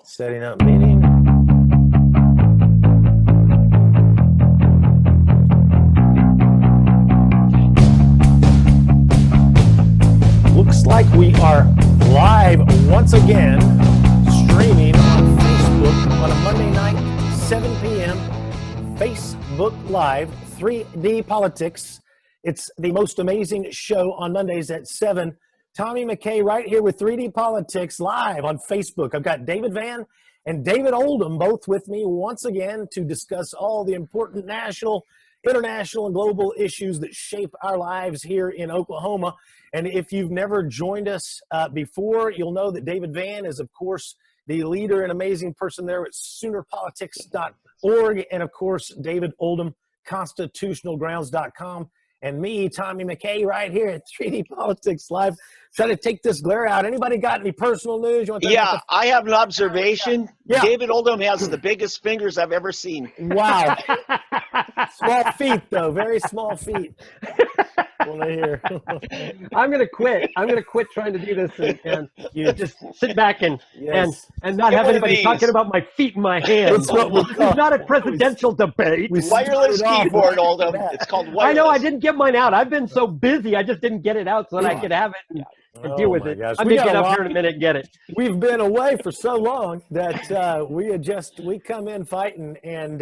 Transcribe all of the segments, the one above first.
Setting up meeting. Looks like we are live once again, streaming on Facebook on a Monday night, 7 p.m. Facebook Live, 3D Politics. It's the most amazing show on Mondays at 7. Tommy McKay right here with 3D Politics live on Facebook. I've got David Van and David Oldham both with me once again to discuss all the important national, international, and global issues that shape our lives here in Oklahoma. And if you've never joined us before, you'll know that David Van is, of course, the leader and amazing person there at Soonerpolitics.org. And, of course, David Oldham, constitutionalgrounds.com. And me, Tommy McKay, right here at 3D Politics Live. Try to take this glare out. Anybody got any personal news? You want to talk about I have an observation. Yeah. David Oldham has the biggest fingers I've ever seen. Wow. Small feet, though. Very small feet. Hear. I'm gonna quit. I'm gonna quit trying to do this and you just sit back and not have anybody talking about my feet and my hands. It's not a presidential debate. Wireless keyboard, Oldham. It's called wireless. I know. I didn't get mine out. I've been so busy. I just didn't get it out so that I could have it and deal with it. Gosh. I'm gonna get up here in a minute and get it. We've been away for so long that we come in fighting and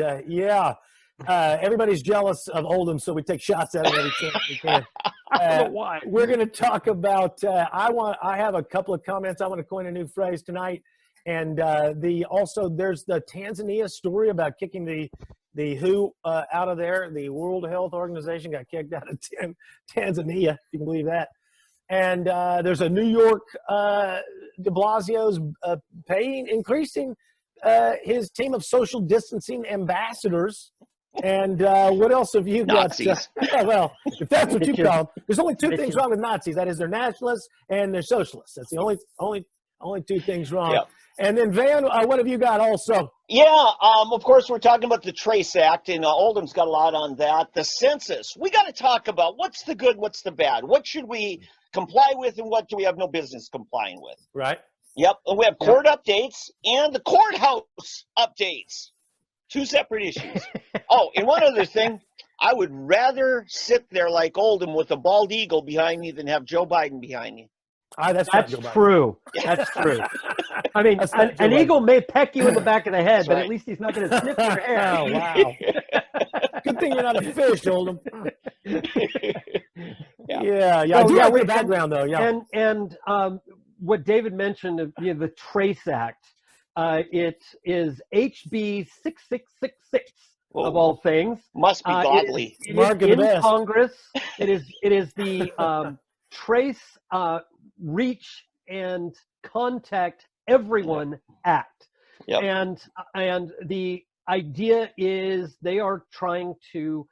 everybody's jealous of Oldham, so we take shots at him every chance we can. I don't know why. We're going to talk about. I have a couple of comments. I want to coin a new phrase tonight, and also there's the Tanzania story about kicking the WHO out of there. The World Health Organization got kicked out of Tanzania. If you can believe that. And there's a New York de Blasio's increasing his team of social distancing ambassadors. And what else have you got? Well, if that's what you call them, there's only two things wrong with Nazis. That is, they're nationalists and they're socialists. That's the only two things wrong. Yep. And then Van, what have you got also? Of course, we're talking about the Trace Act, and Oldham's got a lot on that. The census. We got to talk about what's the good, what's the bad. What should we comply with, and what do we have no business complying with? Right. Yep. And we have court updates and the courthouse updates. Two separate issues. Oh, and one other thing, I would rather sit there like Oldham with a bald eagle behind me than have Joe Biden behind me. That's true. That's true. I mean, an eagle may peck you in the back of the head, but at least he's not going to sniff your hair. Oh, wow. Good thing you're not a fish, Oldham. I do like the background, though. Yeah. And what David mentioned, the Trace Act. It is HB 6666 of all things. Must be godly. It is in Congress. It is the Trace, Reach, and Contact Everyone Act. Yep. And the idea is they are trying to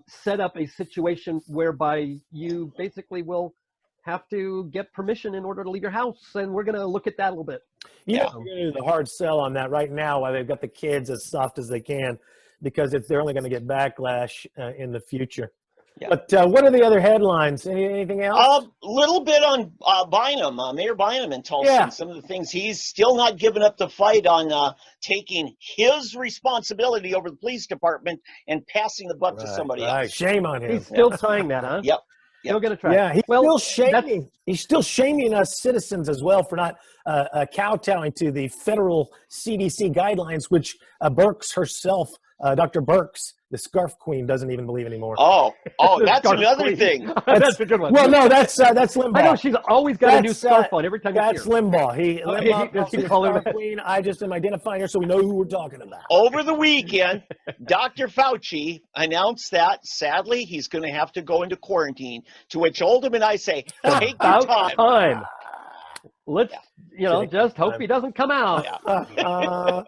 set up a situation whereby you basically will have to get permission in order to leave your house, and we're going to look at that a little bit. We're going to do the hard sell on that right now while they've got the kids as soft as they can, because they're only going to get backlash in the future. Yeah. But what are the other headlines? Anything else? A little bit on Bynum, Mayor Bynum in Tulsa, and some of the things he's still not giving up the fight on taking his responsibility over the police department and passing the buck to somebody else. Shame on him. He's still trying that, huh? Yep. Still going to try. Yeah, he's still shaming us citizens as well for not kowtowing to the federal CDC guidelines, which Birx herself, Dr. Birx, the scarf queen, doesn't even believe anymore. Oh, that's another thing. That's a good one. Well, no, that's Limbaugh. I know she's always got a new scarf on every time you see her. That's Limbaugh. Limbaugh, she's scarf queen. I just am identifying her so we know who we're talking about. Over the weekend, Dr. Fauci announced that, sadly, he's going to have to go into quarantine, to which Oldham and I say, take your time. Let's, just hope he doesn't come out.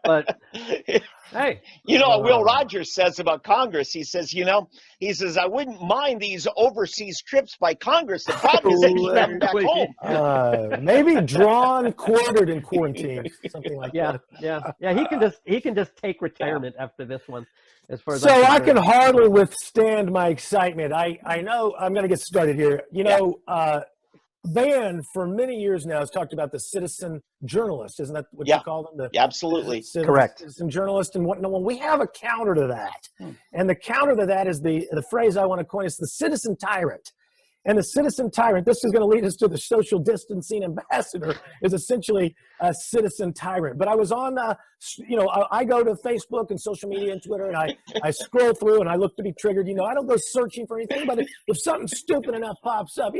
But hey, Will Rogers says about Congress. He says, I wouldn't mind these overseas trips by Congress. The problem is that he's not back home. Maybe drawn, quartered in quarantine, something like that. Yeah. He can just take retirement after this one. As far as I can hardly withstand my excitement. I know I'm going to get started here. Van, for many years now, has talked about the citizen journalist. Isn't that what you call them? Absolutely. Correct. Citizen journalist and whatnot. Well, we have a counter to that. And the counter to that is the phrase I want to coin is the citizen tyrant. And the citizen tyrant, this is going to lead us to the social distancing ambassador, is essentially a citizen tyrant. But I was on, I go to Facebook and social media and Twitter, and I scroll through and I look to be triggered. I don't go searching for anything, but if something stupid enough pops up,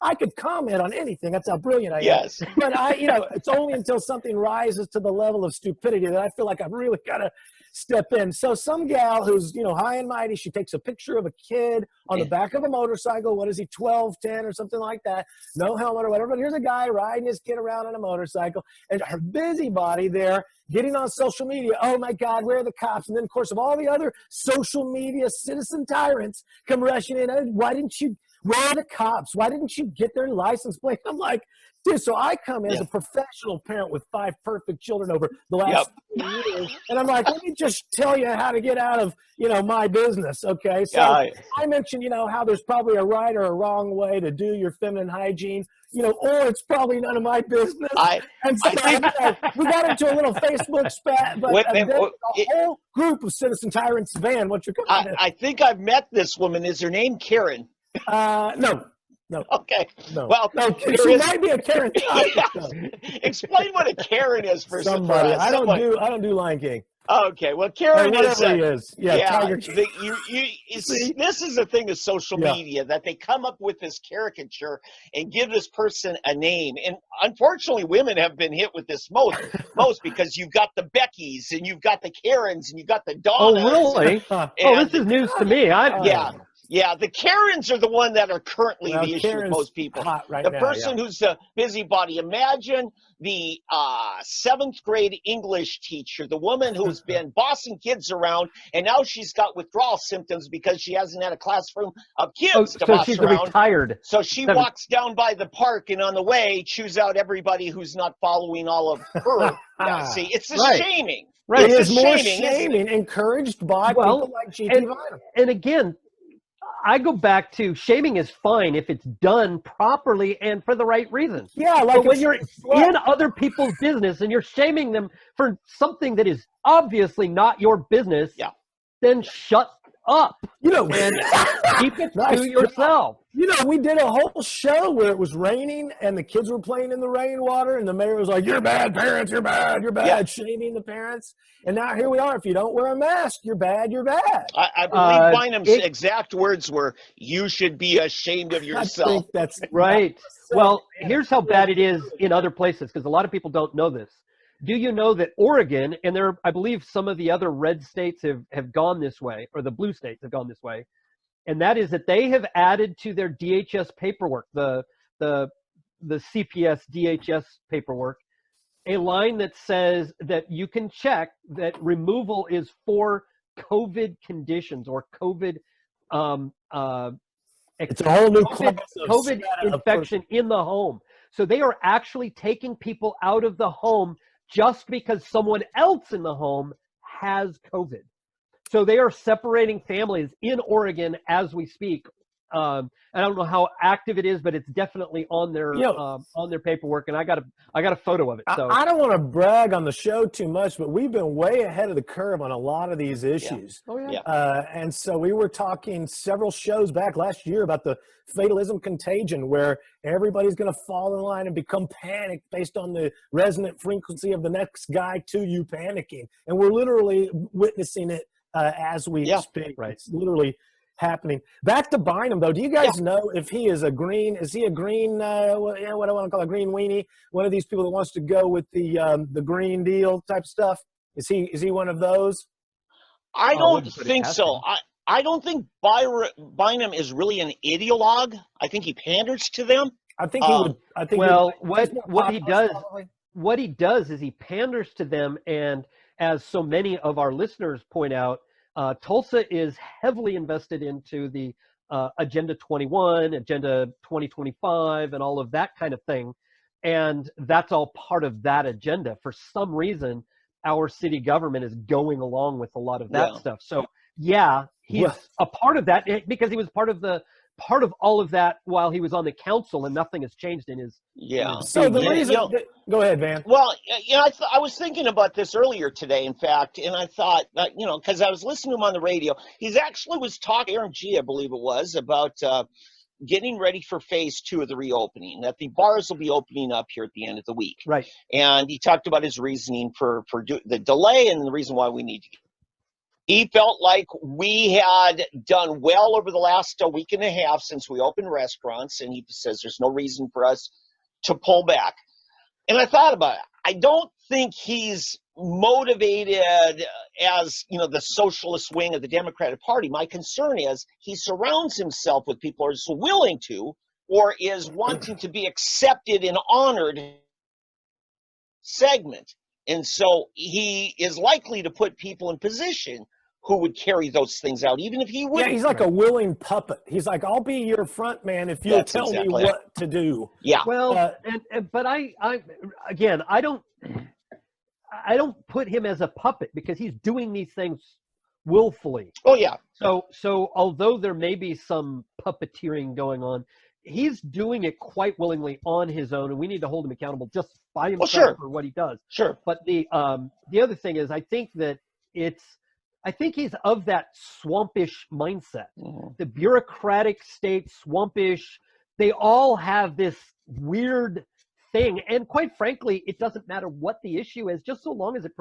I could comment on anything. That's how brilliant I am. Yes. But it's only until something rises to the level of stupidity that I feel like I've really got to step in. So some gal who's, high and mighty, she takes a picture of a kid on the back of a motorcycle. What is he, 12, 10 or something like that? No helmet or whatever. But here's a guy riding his kid around on a motorcycle, and her busybody there getting on social media. Oh my God, where are the cops? And then of course of all the other social media citizen tyrants come rushing in. Why didn't you, where are the cops? Why didn't you get their license plate? I'm like, dude, so I come as a professional parent with 5 perfect children over the last 3 years, and I'm like, let me just tell you how to get out of, my business, okay? So I mentioned, how there's probably a right or a wrong way to do your feminine hygiene, or it's probably none of my business. And so we got into a little Facebook spat, but a whole group of citizen tyrants, Van, what's your comment? I think I've met this woman. Is her name Karen? No. Okay. No. Well, she might be a Karen. Explain what a Karen is for somebody. For I don't do Lion King. Okay. Well, Karen is. He is. Tiger King. This is the thing of social media, that they come up with this caricature and give this person a name. And unfortunately, women have been hit with this most because you've got the Beckys and you've got the Karens and you've got the Donnas. Oh, really? This is news to me. Yeah, the Karens are the one that are currently the issue with most people. The person who's a busybody. Imagine the 7th grade English teacher, the woman who's been bossing kids around, and now she's got withdrawal symptoms because she hasn't had a classroom of kids to boss she's around. Retired. So she walks down by the park, and on the way, chews out everybody who's not following all of her. See, it's the shaming. Right. It is more shaming encouraged by people like G.T. Vinum. And again, I go back to shaming is fine if it's done properly and for the right reasons. Yeah, but when you're in other people's business and you're shaming them for something that is obviously not your business, then shut up. And keep it to yourself. We did a whole show where it was raining and the kids were playing in the rainwater, and the mayor was like, "You're bad, parents. You're bad," shaming the parents. And now here we are. If you don't wear a mask, you're bad. I believe Bynum's exact words were, "You should be ashamed of yourself." I think that's right. Well, here's how bad it is in other places, because a lot of people don't know this. Do you know that Oregon, and I believe some of the other red states have gone this way, or the blue states have gone this way, and that is that they have added to their DHS paperwork, the CPS DHS paperwork, a line that says that you can check that removal is for COVID conditions or COVID it's a whole new class of COVID infection in the home. So they are actually taking people out of the home just because someone else in the home has COVID. So they are separating families in Oregon as we speak. I don't know how active it is, but it's definitely on their paperwork, and I got a photo of it. So I don't want to brag on the show too much, but we've been way ahead of the curve on a lot of these issues. Yeah. Oh yeah. And so we were talking several shows back last year about the fatalism contagion, where everybody's going to fall in line and become panicked based on the resonant frequency of the next guy to you panicking, and we're literally witnessing it as we speak. Right. It's literally happening. Back to Bynum, though. Do you guys know if he is a green? Is he a green? What I want to call a green weenie? One of these people that wants to go with the Green Deal type stuff. Is he one of those? I don't think so. I don't think Bynum is really an ideologue. I think he panders to them. I think he would. I think. Well, what he does is he panders to them, and as so many of our listeners point out, Tulsa is heavily invested into the Agenda 21, Agenda 2025, and all of that kind of thing. And that's all part of that agenda. For some reason, our city government is going along with a lot of that stuff. So, yeah, he's a part of that because he was part of the part of all of that while he was on the council, and nothing has changed in his. Yeah. So the Yeah, reason, you know, go ahead, Van. Well, I was thinking about this earlier today, in fact, and I thought, because I was listening to him on the radio. He's actually was talking, Aaron G, I believe it was, about getting ready for phase 2 of the reopening, that the bars will be opening up here at the end of the week. Right. And he talked about his reasoning for the delay and the reason why we need to. He felt like we had done well over the last week and a half since we opened restaurants, and he says there's no reason for us to pull back. And I thought about it. I don't think he's motivated as, the socialist wing of the Democratic Party. My concern is he surrounds himself with people who are just willing to, or is wanting to be accepted and honored segment. And so he is likely to put people in position who would carry those things out, even if he wouldn't. Yeah, he's like a willing puppet. He's like, I'll be your front man if you'll tell me what to do. Yeah. Well, but I again, I don't put him as a puppet because he's doing these things willfully. Oh yeah. So although there may be some puppeteering going on, he's doing it quite willingly on his own, and we need to hold him accountable just by himself for what he does. Sure. But the other thing is, I think he's of that swampish mindset. Mm-hmm. The bureaucratic state, swampish, they all have this weird thing. And quite frankly, it doesn't matter what the issue is, just so long as it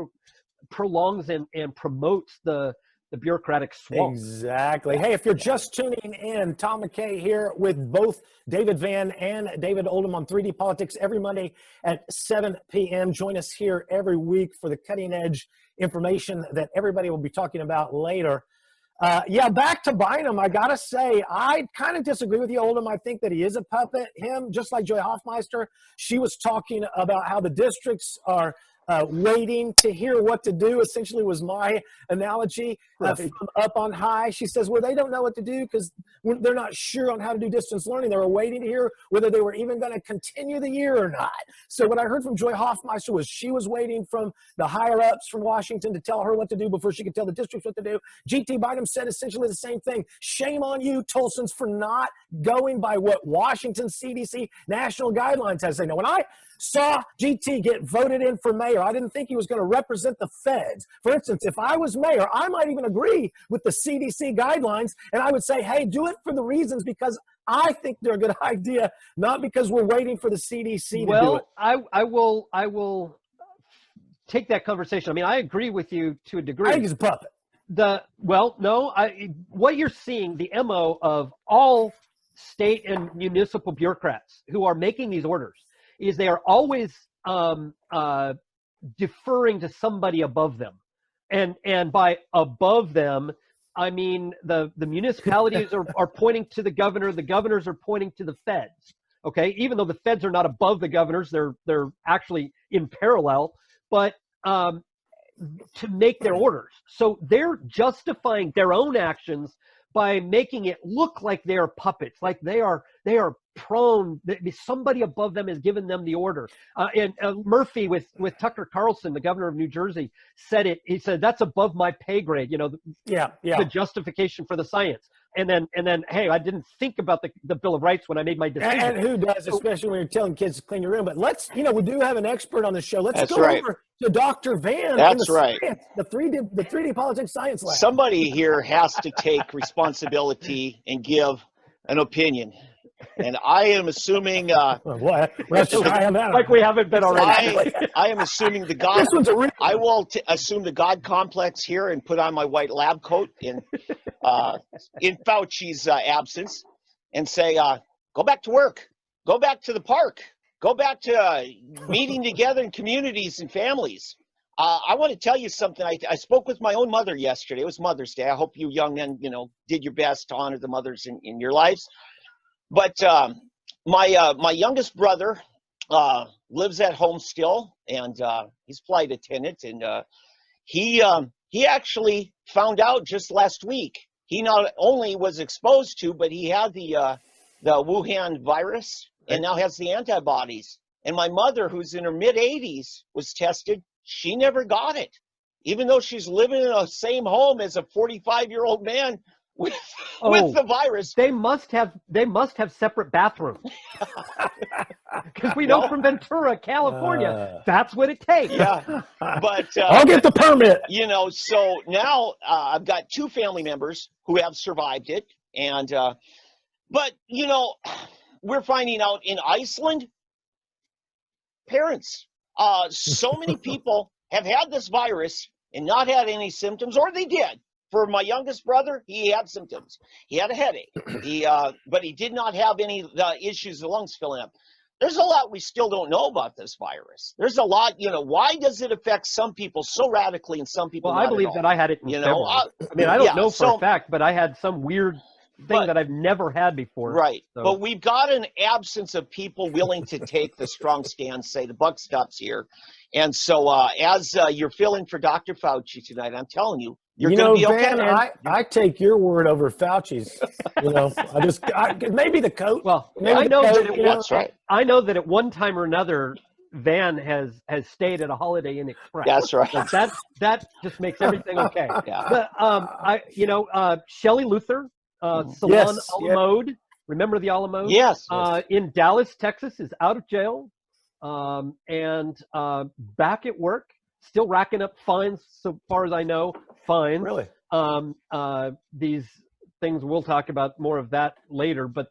prolongs and promotes the bureaucratic swamp. Exactly. Hey, if you're just tuning in, Tom McKay here with both David Van and David Oldham on 3D Politics every Monday at 7 p.m. Join us here every week for the cutting edge information that everybody will be talking about later. Back to Bynum, I got to say, I kind of disagree with you, Oldham. I think that he is a puppet. Him, just like Joy Hoffmeister, she was talking about how the districts are waiting to hear what to do, essentially was my analogy. From up on high, she says, well, they don't know what to do because they're not sure on how to do distance learning. They were waiting to hear whether they were even going to continue the year or not. So what I heard from Joy Hoffmeister was she was waiting from the higher-ups from Washington to tell her what to do before she could tell the districts what to do. G.T. Bynum said essentially the same thing. Shame on you, Tulsans, for not going by what Washington CDC national guidelines has to say. Now, when I saw GT get voted in for mayor, I didn't think he was going to represent the feds. For instance, if I was mayor, I might even agree with the CDC guidelines, and I would say, hey, do it for the reasons because I think they're a good idea, not because we're waiting for the CDC to do it. I will take that conversation. I mean, I agree with you to a degree. I think he's a puppet. What you're seeing, the MO of all state and municipal bureaucrats who are making these orders, is they are always deferring to somebody above them. And by above them, I mean the municipalities are pointing to the governors are pointing to the feds. Okay, even though the feds are not above the governors, they're actually in parallel, but to make their orders. So they're justifying their own actions by making it look like they are puppets, like they are prone. Somebody above them has given them the order. And Murphy with Tucker Carlson, the governor of New Jersey, said it. He said that's above my pay grade. The justification for the science. And then, hey, I didn't think about the Bill of Rights when I made my decision. And who does, especially when you're telling kids to clean your room. But let's, we do have an expert on the show. Let's go over to Dr. Van. That's right. Science, the 3D Politics Science Lab. Somebody here has to take responsibility and give an opinion. And I am assuming like we haven't been already. I am assuming the God. I will assume the God complex here and put on my white lab coat in Fauci's absence and say, go back to work, go back to the park, go back to meeting together in communities and families. I want to tell you something. I spoke with my own mother yesterday. It was Mother's Day. I hope you young men, did your best to honor the mothers in your lives. But my youngest brother lives at home still, and he's a flight attendant, and he actually found out just last week. He not only was exposed to, but he had the Wuhan virus, and now has the antibodies. And my mother, who's in her mid-80s, was tested. She never got it, even though she's living in the same home as a 45-year-old man with Oh, the virus. They must have separate bathrooms. Because we know No. from Ventura, California, that's what it takes. Yeah, but I'll get the permit. you know, so now I've got 2 family members who have survived it, and but you know, we're finding out in Iceland, parents, so many people have had this virus and not had any symptoms, or they did. For my youngest brother, he had symptoms. He had a headache. But he did not have any issues, the lungs filling up. There's a lot we still don't know about this virus. There's a lot, you know, why does it affect some people so radically and some people Well, not I believe at all? that I had it in You February. know, I mean, I don't yeah, know for so- a fact, but I had some weird thing that I've never had before. Right. So- But we've got an absence of people willing to take the strong stand, say the buck stops here. And so as you're filling for Dr. Fauci tonight, I'm telling you, you're You going know, to be okay. Van, I take your word over Fauci's. You know, maybe the coat. Well, maybe I the know coat, that it you know? That's right. I know that at one time or another, Van has stayed at a Holiday Inn Express. That's right. So that just makes everything okay. Yeah. But Shelley Luther, Salon Yes, a la yeah. mode. Remember the a la mode? Yes. In Dallas, Texas, is out of jail and back at work, still racking up fines. So far as I know, fines. Really? These things we'll talk about more of that later. But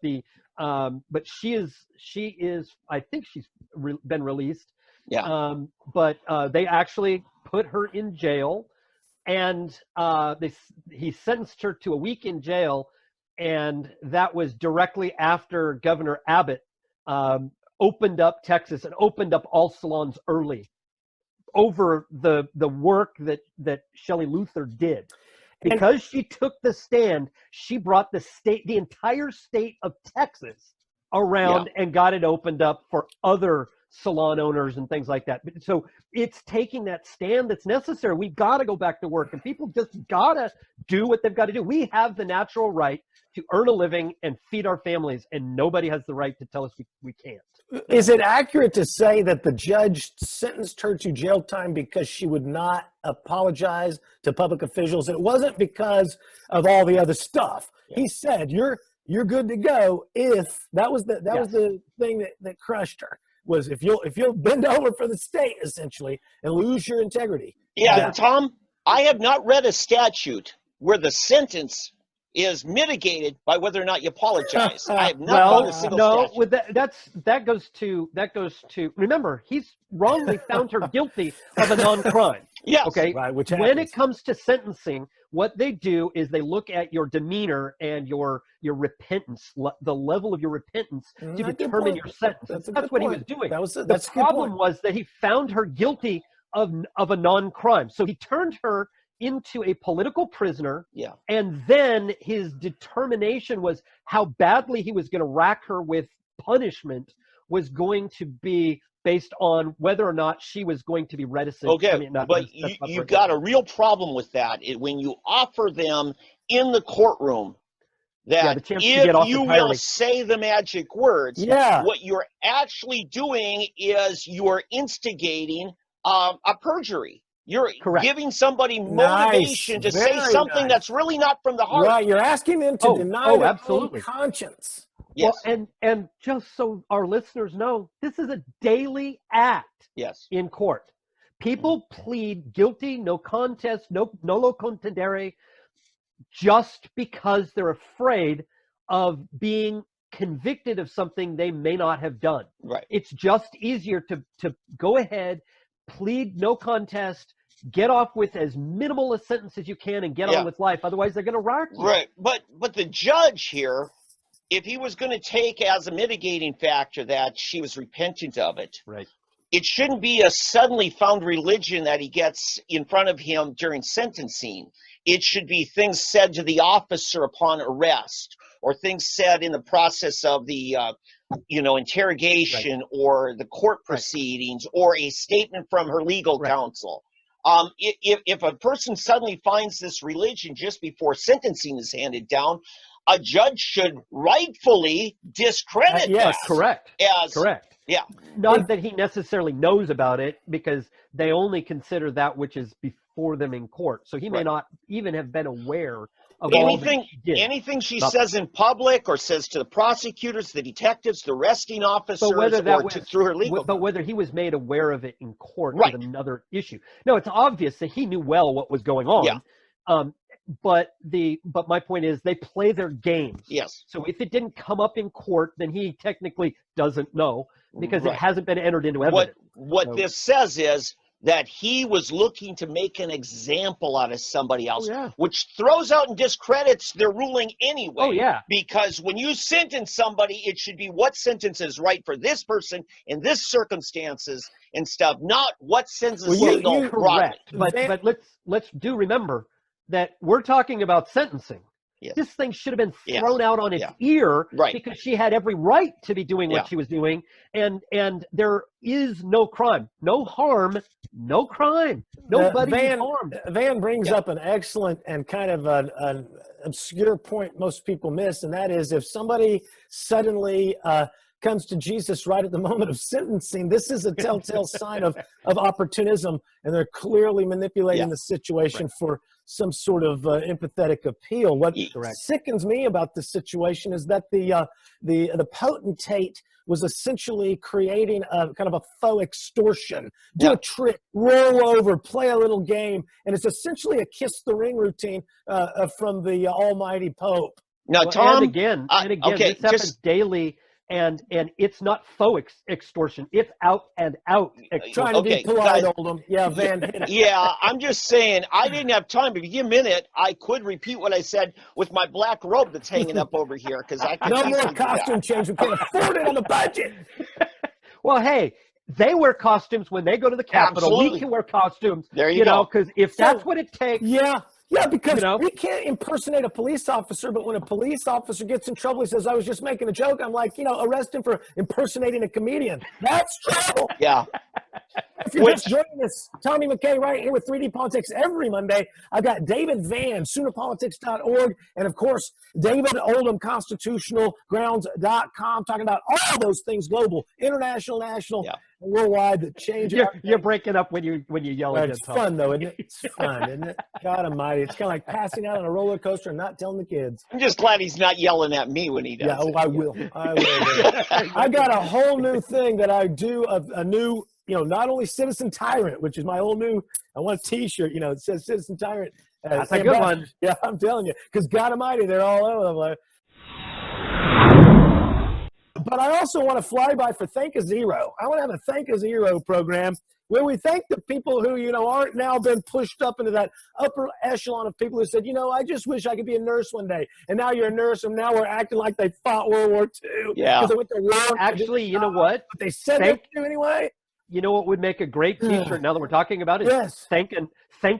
but she is. I think she's been released. Yeah. But they actually put her in jail, and he sentenced her to a week in jail, and that was directly after Governor Abbott opened up Texas and opened up all salons early over the work that Shelley Luther did. Because she took the stand, she brought the entire state of Texas around and got it opened up for other salon owners and things like that. So it's taking that stand that's necessary. We've got to go back to work, and people just got to do what they've got to do. We have the natural right to earn a living and feed our families, and nobody has the right to tell us we can't. Is it accurate to say that the judge sentenced her to jail time because she would not apologize to public officials? It wasn't because of all the other stuff. Yeah. He said, you're good to go if that was the thing that crushed her, was if you'll bend over for the state essentially and lose your integrity. Yeah, Tom, I have not read a statute where the sentence is mitigated by whether or not you apologize. I have not found a single statute. With that goes to remember, he's wrongly found her guilty of a non-crime. Yes. Okay. Right, which when happens. it comes to sentencing, what they do is they look at your demeanor and your repentance, the level of your repentance, to Good determine point. your sentence. That's a That's good what he point. was doing. That's a The good problem point. was that he found her guilty of a non-crime. So he turned her into a political prisoner. Yeah. And then his determination was how badly he was going to rack her with punishment was going to be based on whether or not she was going to be reticent. Okay, but you've got a real problem with that when you offer them in the courtroom that the chance to get if off you entirely. will say the magic words, what you're actually doing is you're instigating a perjury. You're giving somebody motivation to say something that's really not from the heart. Right, you're asking them to deny their absolutely. own conscience. Yes. Well, and just so our listeners know, this is a daily act in court. People plead guilty, no contest, no lo contendere, just because they're afraid of being convicted of something they may not have done. Right. It's just easier to go ahead, plead no contest, get off with as minimal a sentence as you can, and get on with life. Otherwise, they're going to rack you. Right. But the judge here, if he was going to take as a mitigating factor that she was repentant of it, it shouldn't be a suddenly found religion that he gets in front of him during sentencing. It should be things said to the officer upon arrest, or things said in the process of the interrogation or the court proceedings, or a statement from her legal counsel. If a person suddenly finds this religion just before sentencing is handed down, a judge should rightfully discredit that. Correct. Correct. Yeah. Not that he necessarily knows about it, because they only consider that which is before them in court. So he may not even have been aware of all that anything, she did. anything she Nothing. says in public or says to the prosecutors, the detectives, the arresting officers, But whether that or was, through her legal. but whether he was made aware of it in court Right. is another issue. No, it's obvious that he knew well what was going on. Yeah. But my point is they play their games. Yes. So if it didn't come up in court, then he technically doesn't know because Right. it hasn't been entered into evidence. What So- this says is that he was looking to make an example out of somebody else, yeah. which throws out and discredits their ruling anyway. Oh, yeah. Because when you sentence somebody, it should be what sentence is right for this person in this circumstances and stuff, not what sentence is Well, legal you're broadly. correct. But let's do remember that we're talking about sentencing. Yes. This thing should have been Yes. thrown out on its Yeah. ear Right. because she had every right to be doing what Yeah. she was doing, and there is no crime, no harm, no crime, nobody is harmed. Van brings Yeah. up an excellent and kind of an obscure point most people miss, and that is if somebody suddenly comes to Jesus right at the moment of sentencing, this is a telltale sign of opportunism, and they're clearly manipulating Yeah. the situation Right. for some sort of empathetic appeal. What Correct. sickens me about this situation is that the potentate was essentially creating a kind of a faux extortion. Do Yeah. a trick, roll over, play a little game, and it's essentially a kiss the ring routine from the almighty Pope. Now, Well, Tom, and again, okay, this happens just daily, and it's not faux extortion; it's out and out extortion. Trying to Okay, be polite, guys. Oldham. Yeah, Van hit it. yeah, I'm just saying, I didn't have time. If you give me a minute, I could repeat what I said with my black robe that's hanging up over here because I could No easily more do that. costume change. We can't afford it on the budget. Well, hey, they wear costumes when they go to the Capitol. Absolutely. We can wear costumes. There you know, go. because if So- that's what it takes, Yeah, because You know? we can't impersonate a police officer, but when a police officer gets in trouble, he says, I was just making a joke. I'm like, arrest him for impersonating a comedian. That's trouble. Yeah. If you're just joining us, Tommy McKay right here with 3D Politics every Monday. I've got David Van, SoonerPolitics.org, and of course, David Oldham, ConstitutionalGrounds.com, talking about all those things global, international, national, Yeah. and worldwide that change. you're breaking up when you yell Well, again, it's Tom. fun, though, isn't it? It's fun, isn't it? God almighty. It's kind of like passing out on a roller coaster and not telling the kids. I'm just glad he's not yelling at me when he does Yeah, it. I will. I got a whole new thing that I do, a new, not only Citizen Tyrant, which is my old new, I want a t-shirt, it says Citizen Tyrant. That's a good one. Yeah, I'm telling you, because God almighty, they're all over the place. But I also want to fly by for Thank a Zero. I want to have a Thank a Zero program where we thank the people who, aren't now been pushed up into that upper echelon of people who said, I just wish I could be a nurse one day. And now you're a nurse, and now we're acting like they fought World War II. Yeah. Because they went to war. Actually, you know what? But they said they do anyway. You know what would make a great T-shirt now that we're talking about it? Yes. Thank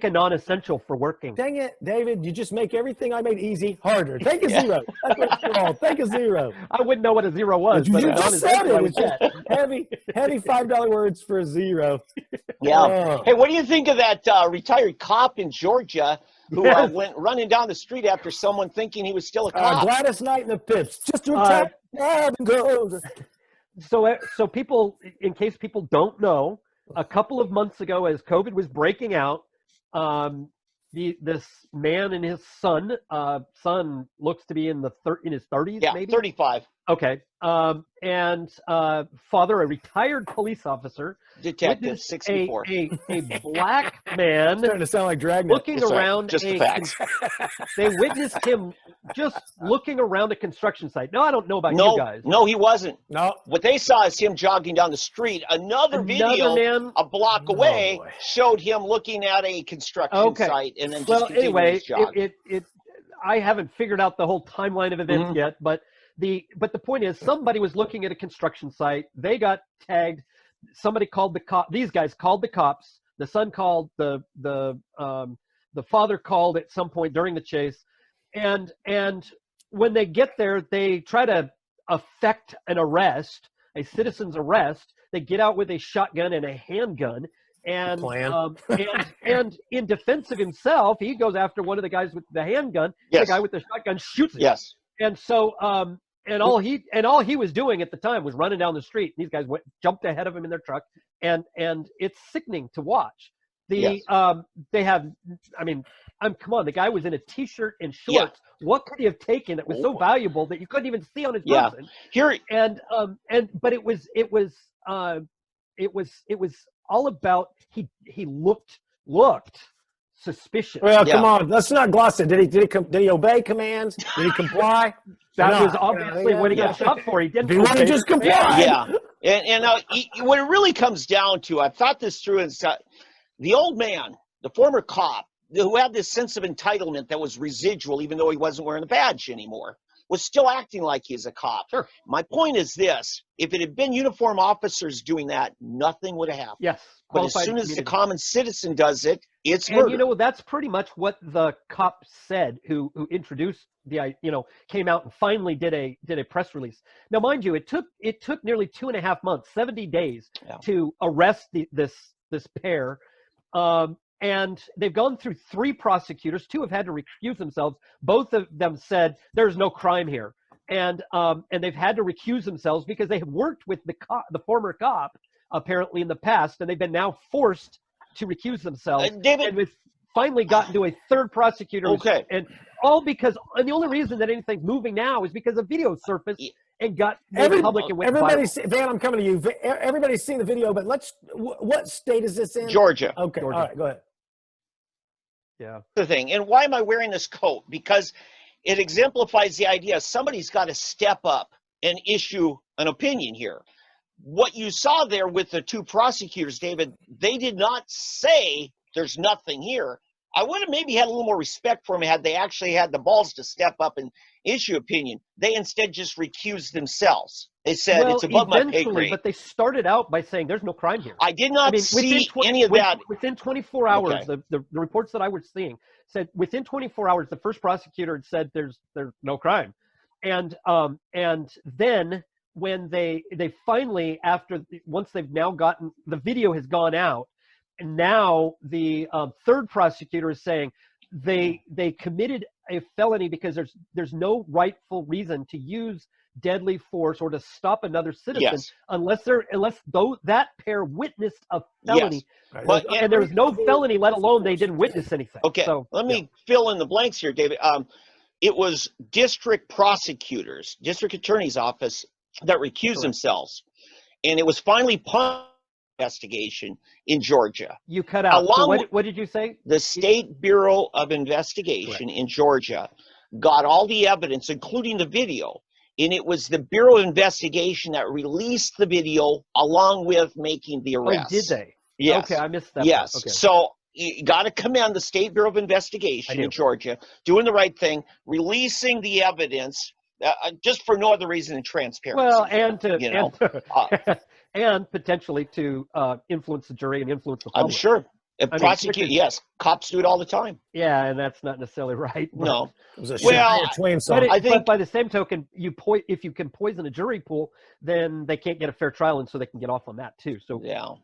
a non-essential for working. Dang it, David, you just make everything I made easy harder. Thank a zero. That's what it's called. Thank a zero. I wouldn't know what a zero was, You but a just said non-essential I it. would It's just get. heavy $5 words for a zero. Yeah. Oh. Hey, what do you think of that retired cop in Georgia who Yes. went running down the street after someone thinking he was still a cop? Gladys Knight and the Pips. Just to attack and go. So people, in case people don't know, a couple of months ago, as COVID was breaking out, this man and his son looks to be in his 30s, Yeah, maybe. 35. Okay. And father, a retired police officer, Detective, witnessed 64. a black man Starting to sound like Dragnet. looking It's all right. around Just the facts. They witnessed him just looking around a construction site. No, I don't know about you guys. No, he wasn't. No. What they saw is him jogging down the street. Another video man. a block away boy. showed him looking at a construction site and then just Well, continuing anyway, his jog. I haven't figured out the whole timeline of events Mhm. yet, but the point is somebody was looking at a construction site. They got tagged. Somebody called the cop. These guys called the cops. The son called. The father called at some point during the chase, and when they get there, they try to effect an arrest, a citizen's arrest. They get out with a shotgun and a handgun. And, Plan. and in defense of himself, he goes after one of the guys with the handgun. Yes. The guy with the shotgun shoots him. Yes. And so, and all he was doing at the time was running down the street. These guys jumped ahead of him in their truck, and it's sickening to watch. They have, I mean, come on, the guy was in a t-shirt and shorts. What could he have taken that was so valuable that you couldn't even see on his person? Here, but it was all about he looked suspicious. Well, come on, let's not gloss it. Did he obey commands? Did he comply? That was obviously what he got shot for. He didn't. He wanted to just comply. Yeah, and what it really comes down to, I've thought this through, and the old man, the former cop, who had this sense of entitlement that was residual, even though he wasn't wearing a badge anymore, was still acting like he's a cop. Sure. My point is this: if it had been uniform officers doing that, nothing would have happened. Yes. But as soon as the common citizen does it, it's murder. And you know, that's pretty much what the cop said, who introduced came out and finally did a press release. Now, mind you, it took nearly 2.5 months, 70 days to arrest this pair. And they've gone through 3 prosecutors. 2 have had to recuse themselves. Both of them said there's no crime here, and they've had to recuse themselves because they have worked with the former cop apparently in the past, and they've been now forced to recuse themselves. David, and we've finally gotten to a 3rd prosecutor. Okay. And the only reason that anything's moving now is because a video surfaced and got public and went viral. Van, I'm coming to you. Everybody's seen the video, but what state is this in? Georgia. Okay, Georgia. All right, go ahead. Yeah. The thing, and why am I wearing this coat? Because it exemplifies the idea somebody's got to step up and issue an opinion here. What you saw there with the 2 prosecutors, David, they did not say there's nothing here. I would have maybe had a little more respect for them had they actually had the balls to step up and issue opinion. They instead just recused themselves. They said it's above my pay grade. But they started out by saying there's no crime here. I did not see any of that. Within 24 hours, the reports that I was seeing said within 24 hours, the first prosecutor had said there's no crime, and then when they finally, once they've now gotten the video has gone out, and now the 3rd prosecutor is saying they committed a felony because there's no rightful reason to use deadly force or to stop another citizen unless that pair witnessed a felony. Yes. But, and there was no felony, let alone they didn't witness anything. Okay, so let me fill in the blanks here, David. It was district prosecutors, district attorney's office that recused themselves, and it was finally investigation in Georgia. You cut out. So what did you say? The State Bureau of Investigation in Georgia got all the evidence, including the video, and it was the Bureau of Investigation that released the video along with making the arrest. Oh, did they? Yes. Okay, I missed that. Yes. Okay. So you got to commend the State Bureau of Investigation in Georgia doing the right thing, releasing the evidence. Just for no other reason than transparency. Well, and potentially to influence the jury and influence the public. I'm sure. Cops do it all the time. Yeah, and that's not necessarily right. No. But by the same token, if you can poison a jury pool, then they can't get a fair trial, and so they can get off on that too. So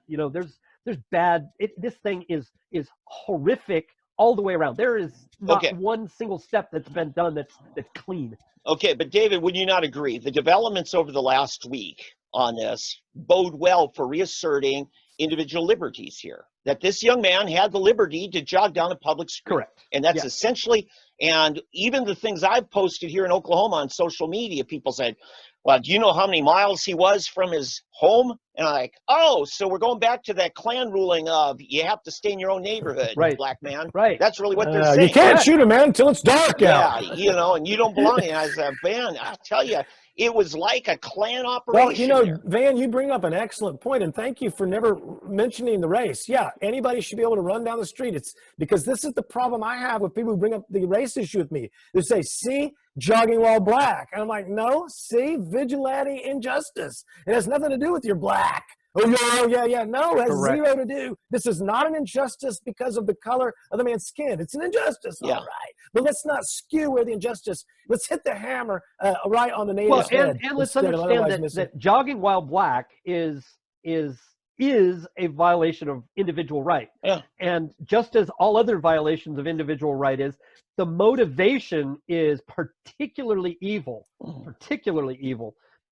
there's bad. This thing is horrific all the way around. There is not one single step that's been done that's clean. Okay, but David, would you not agree? The developments over the last week on this bode well for reasserting individual liberties here. That this young man had the liberty to jog down a public street. Correct. And that's essentially, and even the things I've posted here in Oklahoma on social media, people said, well, do you know how many miles he was from his home? And I'm like, oh, so we're going back to that Klan ruling of you have to stay in your own neighborhood, black man. Right. That's really what they're saying. You can't shoot a man until it's dark out. Yeah, and you don't belong. And I said, man, I tell you, it was like a Klan operation. Well, Van, you bring up an excellent point, and thank you for never mentioning the race. Yeah, anybody should be able to run down the street. It's because this is the problem I have with people who bring up the race issue with me. They say, see, jogging while black. And I'm like, no, see, vigilante injustice. It has nothing to do with your black. Oh, yeah. No, it has zero to do. This is not an injustice because of the color of the man's skin. It's an injustice, all right. But let's not skew where the injustice. Let's hit the hammer right on the native's head. And let's understand that jogging while black is a violation of individual right. Yeah. And just as all other violations of individual right is, the motivation is particularly evil.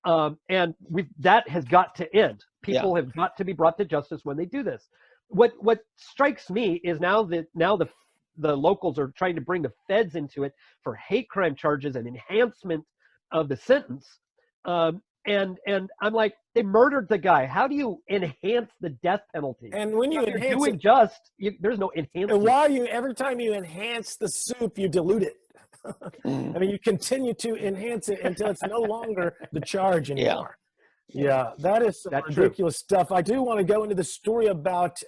And that has got to end. People have got to be brought to justice when they do this. what strikes me is now the locals are trying to bring the feds into it for hate crime charges and enhancement of the sentence. And I'm like, they murdered the guy. How do you enhance the death penalty? And when you enhance it, there's no enhancement. and every time you enhance the soup, you dilute it. I mean, you continue to enhance it until it's no longer the charge anymore. Yeah, that is some ridiculous stuff. I do want to go into the story about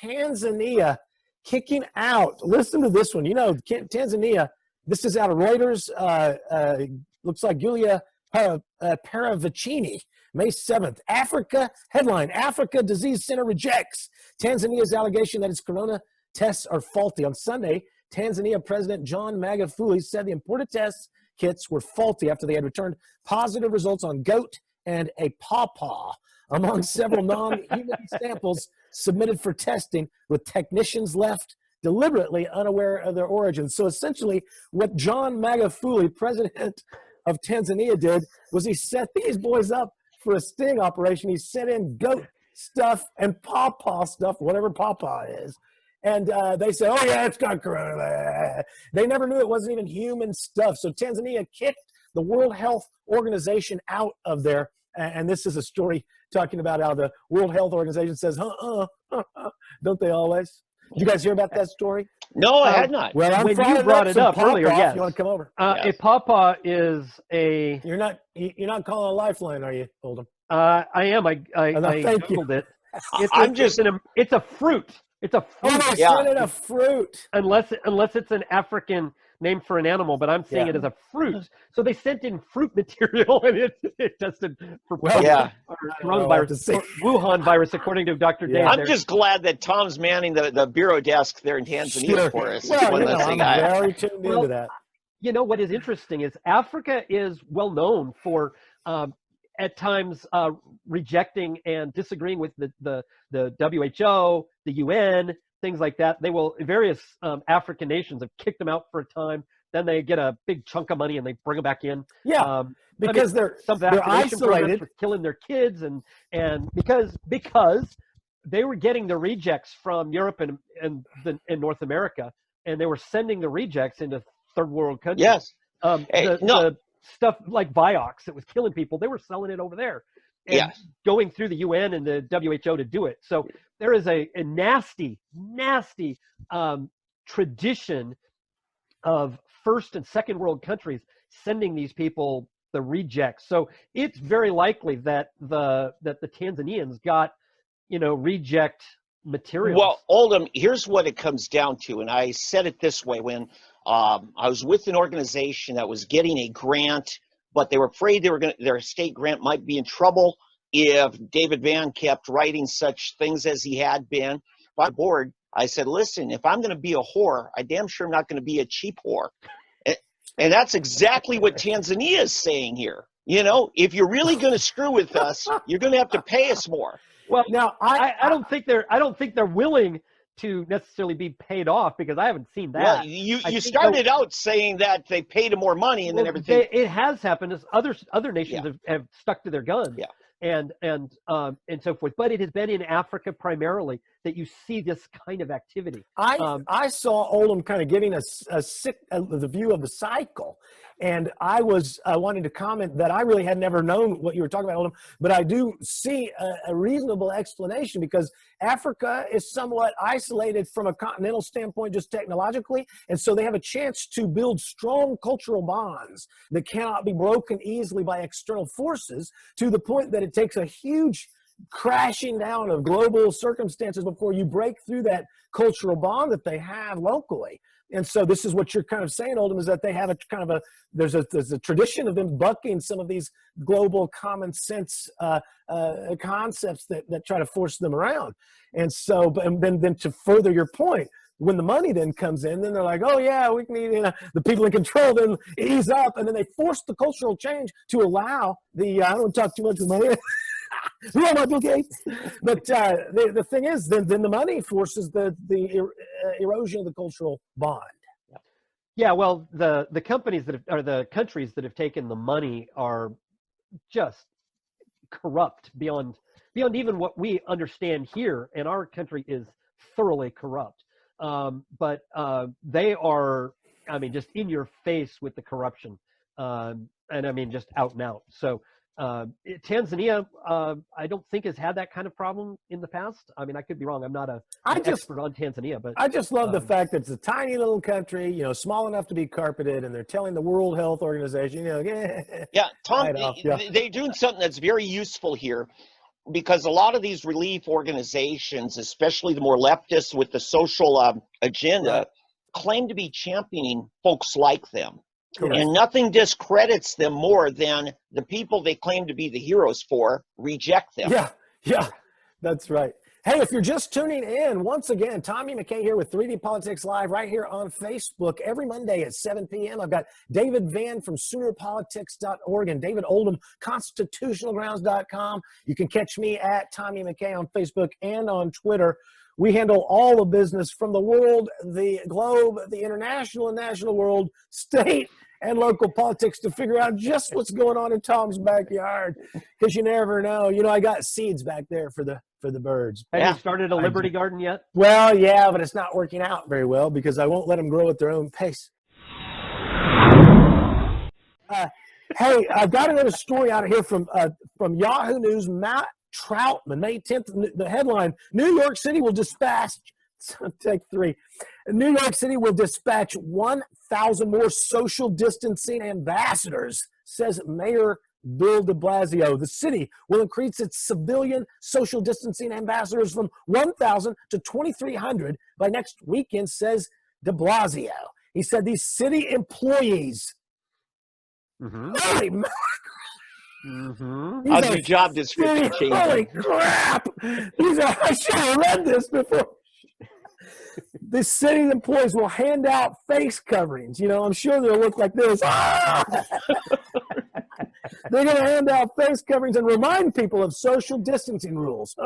Tanzania kicking out. Listen to this one. You know, Tanzania, this is out of Reuters. Looks like Giulia Paravicini, May 7th. Headline, Africa Disease Center rejects Tanzania's allegation that its corona tests are faulty. On Sunday, Tanzania President John Magufuli said the imported test kits were faulty after they had returned positive results on goat and a pawpaw among several non-human samples submitted for testing, with technicians left deliberately unaware of their origins. So essentially, what John Magufuli, president of Tanzania, did was he set these boys up for a sting operation. He sent in goat stuff and pawpaw stuff, whatever pawpaw is. And they said, oh, yeah, it's got corona. They never knew it wasn't even human stuff. So Tanzania kicked the World Health Organization out of there. And this is a story talking about how the World Health Organization says, don't they always? Did you guys hear about that story? No, I had not. Well, when you brought it up earlier, yes. You want to come over? Yes. A pawpaw is a... You're not calling a lifeline, are you, Oldham? I am. I Googled it. It's a fruit. It's a fruit. Oh, they said it a fruit. Unless it's an African name for an animal, but I'm seeing it as a fruit. So they sent in fruit material, and it tested for coronavirus, Wuhan virus, according to Dr. Dave. I'm just glad that Tom's manning the bureau desk there in Tanzania for us. Well, I'm very tuned into that. You know what is interesting is Africa is well known for at times rejecting and disagreeing with the WHO, the UN, things like that. Various African nations have kicked them out for a time. Then they get a big chunk of money and they bring them back in. Yeah, because they're isolated, for killing their kids, and because they were getting the rejects from Europe and North America, and they were sending the rejects into third world countries. Yes. The stuff like Vioxx that was killing people, they were selling it over there. And going through the UN and the WHO to do it. So there is a nasty tradition of first and second world countries sending these people the rejects. So it's very likely that the Tanzanians got, reject materials. Well, Oldham, here's what it comes down to, and I said it this way when I was with an organization that was getting a grant, but they were afraid their state grant might be in trouble if David Van kept writing such things as he had been by the board. I said, listen, if I'm going to be a whore, I damn sure I'm not going to be a cheap whore. And that's exactly what Tanzania is saying here. If you're really going to screw with us, you're going to have to pay us more. Well, now I don't think they're willing to necessarily be paid off, because I haven't seen that. Well, you started out saying that they paid them more money, and then everything. It has happened as other nations have stuck to their guns. Yeah. And so forth. But it has been in Africa primarily that you see this kind of activity. I saw Oldham kind of giving the view of the cycle. And I was wanting to comment that I really had never known what you were talking about, Oldham, but I do see a reasonable explanation, because Africa is somewhat isolated from a continental standpoint, just technologically, and so they have a chance to build strong cultural bonds that cannot be broken easily by external forces, to the point that it takes a huge crashing down of global circumstances before you break through that cultural bond that they have locally. And so this is what you're kind of saying, Oldham, is that they have there's a tradition of them bucking some of these global common sense concepts that try to force them around. And so, and then to further your point, when the money then comes in, then they're like, oh yeah, we need the people in control then ease up, and then they force the cultural change to allow I don't want to talk too much with my who am I, Bill Gates? But the thing is, then the money forces the erosion of the cultural bond. Yeah, well, the companies the countries that have taken the money are just corrupt beyond beyond even what we understand here, and our country is thoroughly corrupt. But they are, I mean, just in your face with the corruption, and I mean, just out and out. So Tanzania, I don't think has had that kind of problem in the past. I mean, I could be wrong. I'm not an expert on Tanzania, but I just love the fact that it's a tiny little country, you know, small enough to be carpeted, and they're telling the World Health Organization, you know, yeah, Tom, they're doing something that's very useful here, because a lot of these relief organizations, especially the more leftists with the social agenda, claim to be championing folks like them. Correct. And nothing discredits them more than the people they claim to be the heroes for reject them. Yeah, that's right. Hey, if you're just tuning in, once again, Tommy McKay here with 3D Politics Live right here on Facebook every Monday at 7 p.m. I've got David Vann from SoonerPolitics.org and David Oldham, ConstitutionalGrounds.com. You can catch me at Tommy McKay on Facebook and on Twitter. We handle all the business from the world, the globe, the international and national world, state and local politics to figure out just what's going on in Tom's backyard, because you never know. You know, I got seeds back there for the birds. Have you started a Liberty Garden yet? Well, yeah, but it's not working out very well because I won't let them grow at their own pace. Hey, I've got another story out of here from Yahoo News. Matt Troutman, May 10th, the headline, New York City will dispatch, take three, New York City will dispatch 1,000 more social distancing ambassadors, says Mayor Bill de Blasio. The city will increase its civilian social distancing ambassadors from 1,000 to 2,300 by next weekend, says de Blasio. He said these city employees, holy how's your job description changing? Holy crap! I should have read this before. The city employees will hand out face coverings. You know, I'm sure they'll look like this. They're going to hand out face coverings and remind people of social distancing rules.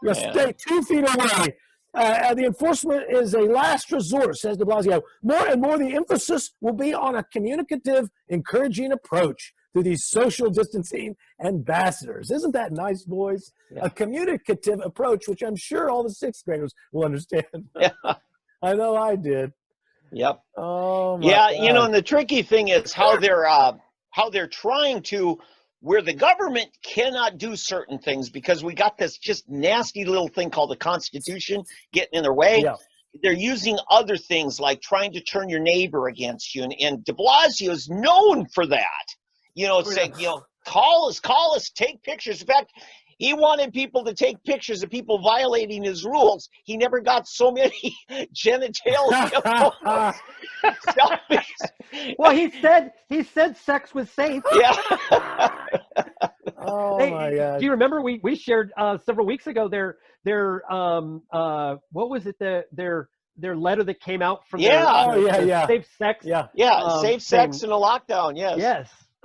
You stay 2 feet away. The enforcement is a last resort, says de Blasio. More and more, the emphasis will be on a communicative, encouraging approach to these social distancing ambassadors. Isn't that nice, boys? Yeah. A communicative approach, which I'm sure all the sixth graders will understand. Yeah. I know I did. Yep. Oh, my God. God. You know, and the tricky thing is how they're trying to, where the government cannot do certain things because we got this just nasty little thing called the Constitution getting in their way. Yeah. They're using other things like trying to turn your neighbor against you. And de Blasio is known for that. You know, saying, you know, call us, take pictures. In fact, he wanted people to take pictures of people violating his rules. He never got so many genitalia selfies. Well, he said sex was safe. Yeah. Oh my God. Do you remember we shared several weeks ago their what was it, their letter that came out from their safe sex safe sex in a lockdown.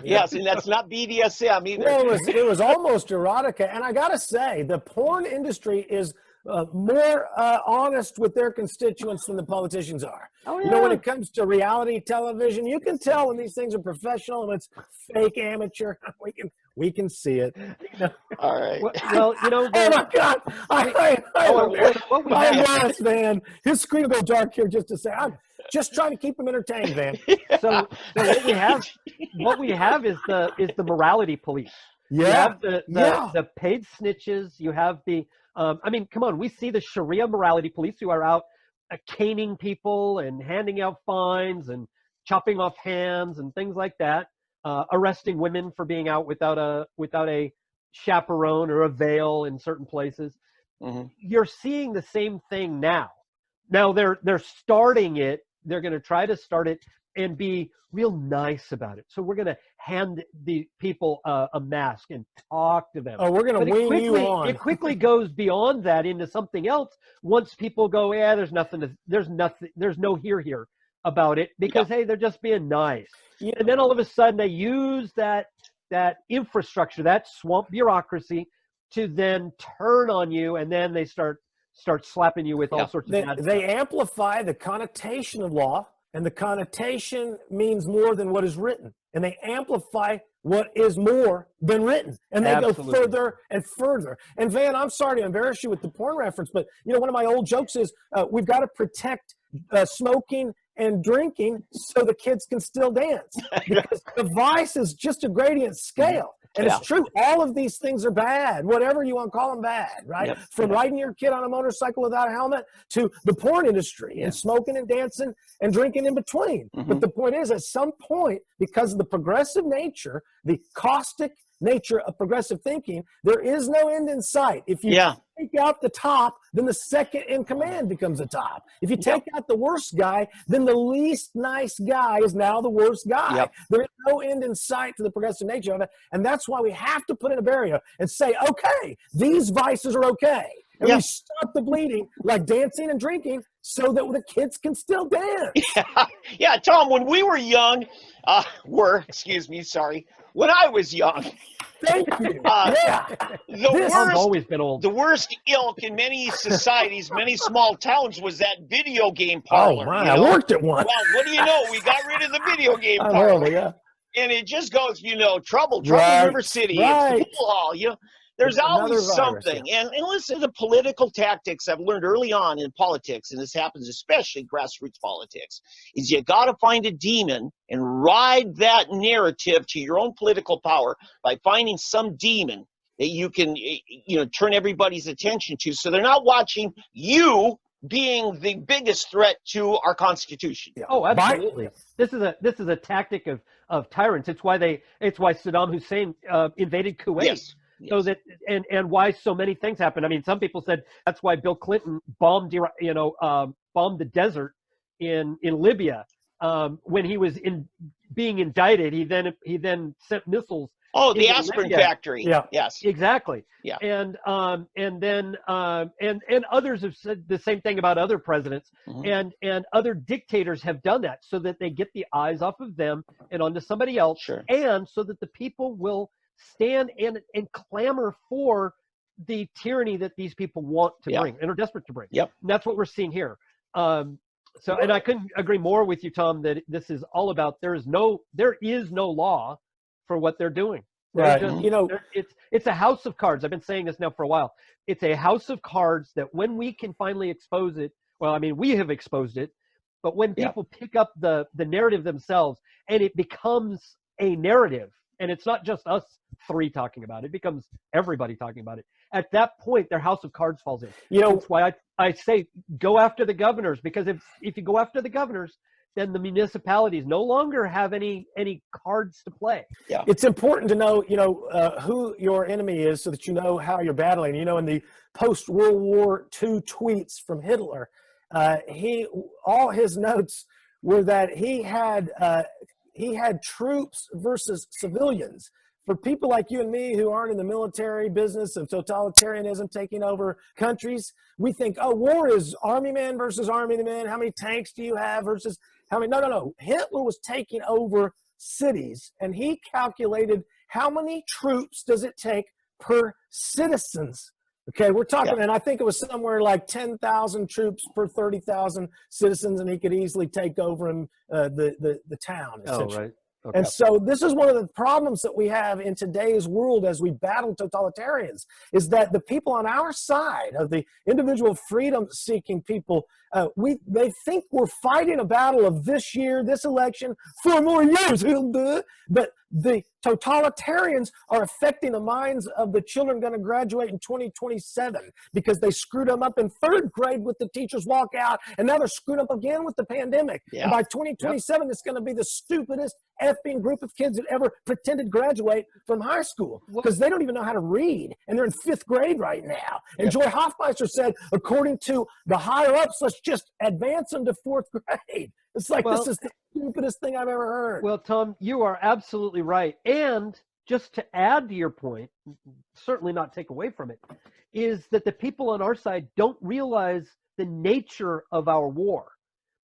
Yes, and that's not BDSM either. Well, it was almost erotica, and I gotta say, the porn industry is more honest with their constituents than the politicians are. Oh, yeah. You know, when it comes to reality television, you can tell when these things are professional and it's fake amateur. We can see it. You know? All right. Well, you know. Oh my God! I'm honest, man. His screen will go dark here just to say I'm just trying to keep him entertained, man. So what we have is the morality police. Yeah. You have the paid snitches. You have the I mean, come on. We see the Sharia morality police who are out caning people and handing out fines and chopping off hands and things like that. Arresting women for being out without a chaperone or a veil in certain places. Mm-hmm. You're seeing the same thing now. Now they're starting it. They're going to try to start it and be real nice about it. So we're going to hand the people a mask and talk to them. Oh, we're going to wean you on. It quickly goes beyond that into something else. Once people go, there's no here about it because hey, they're just being nice. Yeah. And then all of a sudden they use that infrastructure, that swamp bureaucracy, to then turn on you, and then they start slapping you with all sorts of bad stuff. They amplify the connotation of law, and the connotation means more than what is written. and they amplify what is more than written, and they Absolutely. go further and further. And Van, I'm sorry to embarrass you with the porn reference, but one of my old jokes is we've got to protect smoking and drinking so the kids can still dance, because the vice is just a gradient scale. And it's true. All of these things are bad, whatever you want to call them, bad, right? Yep. From riding your kid on a motorcycle without a helmet to the porn industry and smoking and dancing and drinking in between. But the point is, at some point, because of the progressive nature, the caustic nature of progressive thinking, there is no end in sight. If you take out the top, then the second in command becomes the top. If you take out the worst guy, then the least nice guy is now the worst guy. There is no end in sight to the progressive nature of it. And that's why we have to put in a barrier and say, okay, these vices are okay. And we stop the bleeding, like dancing and drinking, so that the kids can still dance. Yeah, Tom, when we were young, when I was young. Thank you. I've always been old. The worst ilk in many societies, many small towns, was that video game parlor. Oh, my, I worked at one. Well, what do you know? We got rid of the video game parlor. And it just goes, trouble in River City. It's the pool hall, There's always something. And listen, the political tactics I've learned early on in politics, and this happens especially grassroots politics, is you got to find a demon and ride that narrative to your own political power by finding some demon that you can, turn everybody's attention to, so they're not watching you being the biggest threat to our Constitution. Oh, absolutely. This is a tactic of tyrants. It's why Saddam Hussein invaded Kuwait. Yes. So that and why so many things happen. I mean, some people said that's why Bill Clinton bombed the desert in Libya when he was being indicted. He then sent missiles. Oh, the aspirin factory. Yeah. Yes. Exactly. Yeah. And others have said the same thing about other presidents, and other dictators have done that so that they get the eyes off of them and onto somebody else, and so that the people will stand and clamor for the tyranny that these people want to bring and are desperate to bring. Yep. And that's what we're seeing here. And I couldn't agree more with you, Tom, that this is all about there is no law for what they're doing. Right. It's a house of cards. I've been saying this now for a while. It's a house of cards that when we can finally expose it, well, I mean, we have exposed it, but when people pick up the narrative themselves and it becomes a narrative, and it's not just us three talking about it, it becomes everybody talking about it. At that point, their house of cards falls in. That's why I say go after the governors, because if you go after the governors, then the municipalities no longer have any cards to play. Yeah. It's important to know, who your enemy is so that you know how you're battling. In the post-World War II tweets from Hitler, all his notes were that he had troops versus civilians. For people like you and me who aren't in the military business of totalitarianism taking over countries, we think, war is army men versus army men. How many tanks do you have versus how many? No. Hitler was taking over cities, and he calculated how many troops does it take per citizens. Okay, we're talking, and I think it was somewhere like 10,000 troops per 30,000 citizens, and he could easily take over the town. Oh, right. Okay. And so this is one of the problems that we have in today's world as we battle totalitarians, is that the people on our side of the individual freedom-seeking people, they think we're fighting a battle of this year, this election, 4 more years, but the totalitarians are affecting the minds of the children going to graduate in 2027 because they screwed them up in 3rd grade with the teachers walkout, and now they're screwed up again with the pandemic. Yeah. And by 2027, it's going to be the stupidest effing group of kids that ever pretended to graduate from high school because they don't even know how to read, and they're in 5th grade right now. And Joy Hoffmeister said, according to the higher-ups, let's just advance them to 4th grade. It's like, this is the stupidest thing I've ever heard. Well, Tom, you are absolutely right. And just to add to your point, certainly not take away from it, is that the people on our side don't realize the nature of our war.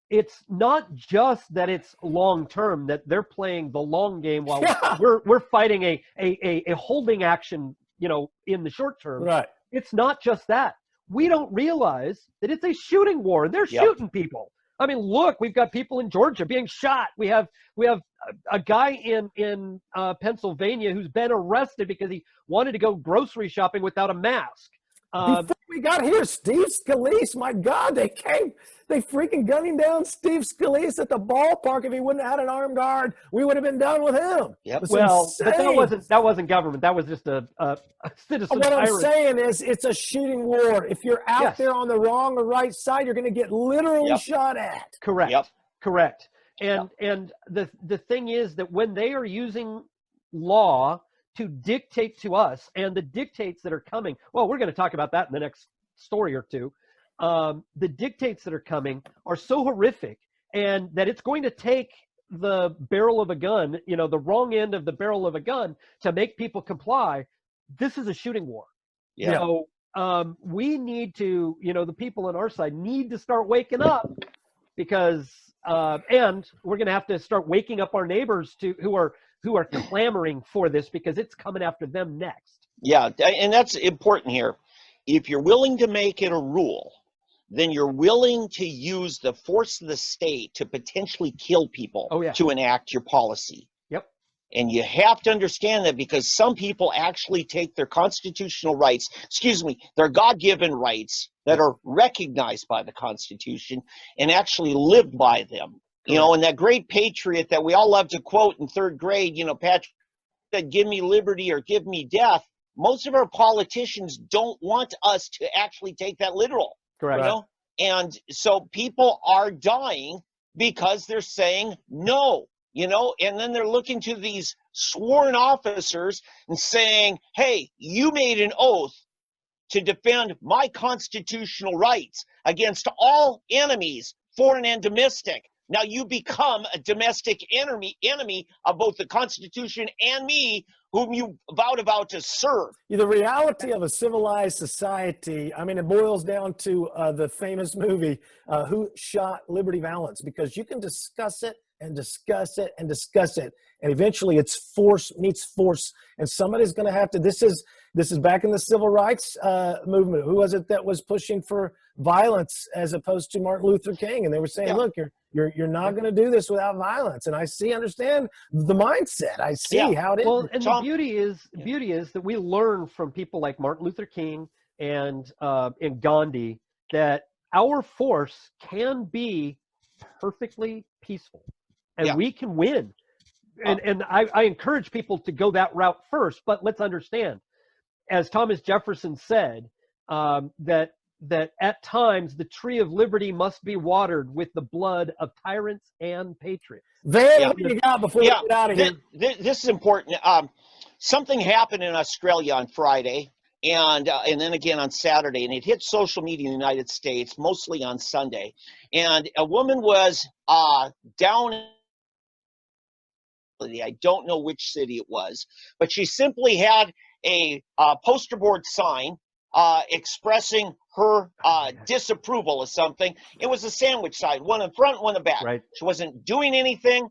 It's not just that it's long term, that they're playing the long game while we're fighting a holding action, in the short term. Right. It's not just that. We don't realize that it's a shooting war, and they're shooting people. I mean, look, we've got people in Georgia being shot. We have a guy in Pennsylvania who's been arrested because he wanted to go grocery shopping without a mask. Before we got here, Steve Scalise, my God, they freaking gunned him down, Steve Scalise, at the ballpark. If he wouldn't have had an armed guard, we would have been done with him. Yep. Well, insane. but that wasn't government. That was just a citizen What tyrant. I'm saying is, it's a shooting war. If you're out there on the wrong or right side, you're going to get literally shot at. Correct. Yep. Correct. And the thing is that when they are using law to dictate to us, and the dictates that are coming, well, we're going to talk about that in the next story or two. The dictates that are coming are so horrific, and that it's going to take the barrel of a gun, the wrong end of the barrel of a gun, to make people comply. This is a shooting war. Yeah. So we need to, the people on our side need to start waking up, because and we're going to have to start waking up our neighbors who are clamoring for this, because it's coming after them next. Yeah, and that's important here. If you're willing to make it a rule, then you're willing to use the force of the state to potentially kill people to enact your policy. Yep. And you have to understand that, because some people actually take their constitutional rights, their God-given rights that are recognized by the Constitution, and actually live by them. And that great patriot that we all love to quote in third grade, Patrick said, "Give me liberty or give me death." Most of our politicians don't want us to actually take that literal. Correct. And so people are dying because they're saying no, and then they're looking to these sworn officers and saying, "Hey, you made an oath to defend my constitutional rights against all enemies, foreign and domestic. Now you become a domestic enemy of both the Constitution and me, whom you vowed to serve." The reality of a civilized society, I mean, it boils down to the famous movie, Who Shot Liberty Valance? Because you can discuss it and discuss it and discuss it, and eventually it's force meets force, and somebody's going to have to. This is back in the civil rights movement. Who was it that was pushing for violence as opposed to Martin Luther King? And they were saying, "Look, you're not going to do this without violence." And I understand the mindset. I see how it is. Well, and the beauty is that we learn from people like Martin Luther King and Gandhi that our force can be perfectly peaceful, and we can win. And I encourage people to go that route first. But let's understand, as Thomas Jefferson said, that at times the tree of liberty must be watered with the blood of tyrants and patriots. What do you got before we get out of here? This is important. Something happened in Australia on Friday, and then again on Saturday, and it hit social media in the United States, mostly on Sunday. And a woman was down, I don't know which city it was, but she simply had a poster board sign expressing her disapproval of something. It was a sandwich sign, one in front, one in back. Right. She wasn't doing anything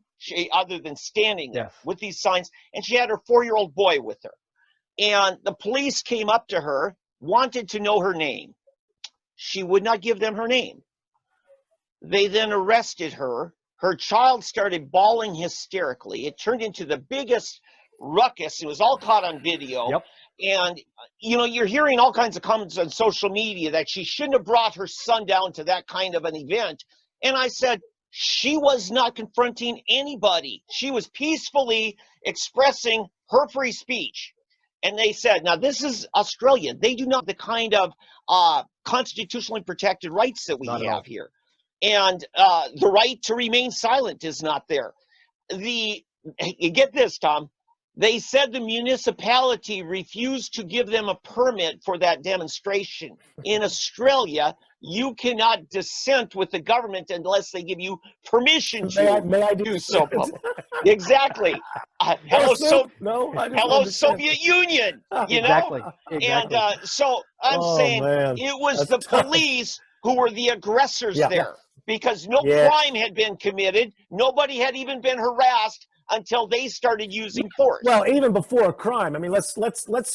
other than standing there with these signs, and she had her 4-year-old boy with her. And the police came up to her, wanted to know her name. She would not give them her name. They then arrested her. Her child started bawling hysterically. It turned into the biggest ruckus. It was all caught on video. Yep. And, you're hearing all kinds of comments on social media that she shouldn't have brought her son down to that kind of an event. And I said, she was not confronting anybody. She was peacefully expressing her free speech. And they said, now this is Australia. They do not have the kind of constitutionally protected rights that we have here. And the right to remain silent is not there. You get this, Tom. They said the municipality refused to give them a permit for that demonstration. In Australia, you cannot dissent with the government unless they give you permission to may I do so. Exactly. Hello, Soviet Union. Exactly. And so I'm saying it was the police who were the aggressors there, because no crime had been committed. Nobody had even been harassed until they started using force. Well, even before a crime. I mean, let's